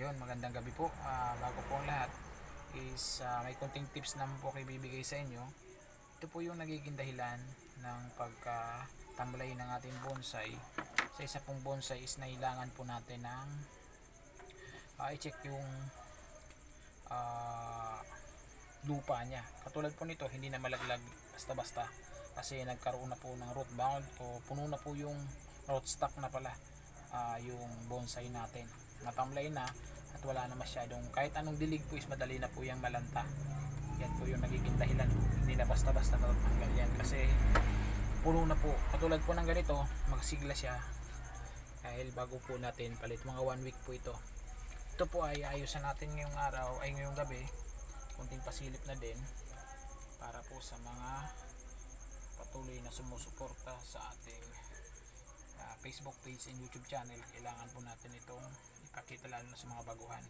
Yun, magandang gabi po. Bago po ang lahat is may konting tips naman po kayo bibigay sa inyo. Ito po yung nagiging dahilan ng pagkatamlay ng ating bonsai. Sa isa pong bonsai is nailangan po natin ng i-check yung lupa niya. Katulad po nito, hindi na malaglag basta-basta kasi nagkaroon na po ng root bound o puno na po yung root stock na pala yung bonsai natin. Matamlay na at wala na masyadong, kahit anong dilig po is madali na po yung malanta. Yan po yung nagiging dahilan, hindi na basta-basta matatanggal yan kasi puno na po. Katulad po ng ganito, magsigla siya dahil bago po natin palit, mga 1 week po ito. Ito po ay ayusan natin ngayong araw, ay ngayong gabi, kunting pasilip na din para po sa mga patuloy na sumusuporta sa ating Facebook page and YouTube channel. Kailangan po natin itong ipakita lalo na sa mga baguhan.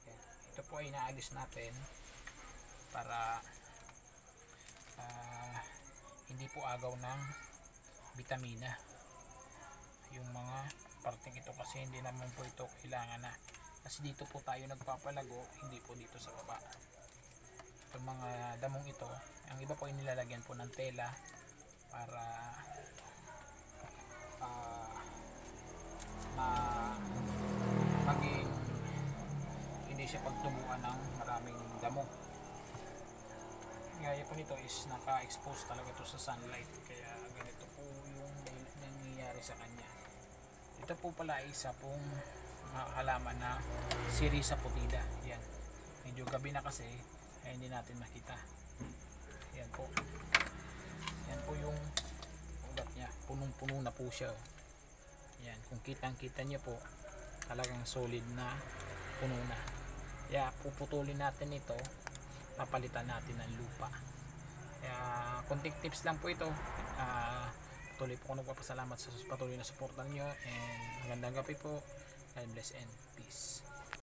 Yan. Ito po ay inaayos natin para hindi po agaw ng bitamina yung mga parting ito, kasi hindi naman po ito kailangan na, kasi dito po tayo nagpapalago, hindi po dito sa baba. Itong mga damong ito, ang iba po ay nilalagyan po ng tela para maging hindi siya pagtubuan ng maraming damo. Gaya po nito is naka-expose talaga ito sa sunlight, kaya ganito po yung nangyayari sa kanya. Ito po pala ay isa pong halaman na Sirisa putida. Yan, medyo gabi na kasi ay hindi natin makita. Yan po, yan po yung ugat niya, punong-puno na po siya. Yan, kung kitang-kita niyo po, talagang solid na puno na. Kaya puputulin natin ito, papalitan natin ng lupa. Kaya konting tips lang po ito. Patuloy po ako nagpapasalamat sa patuloy na suportan nyo, and magandang gabi po. God bless and peace.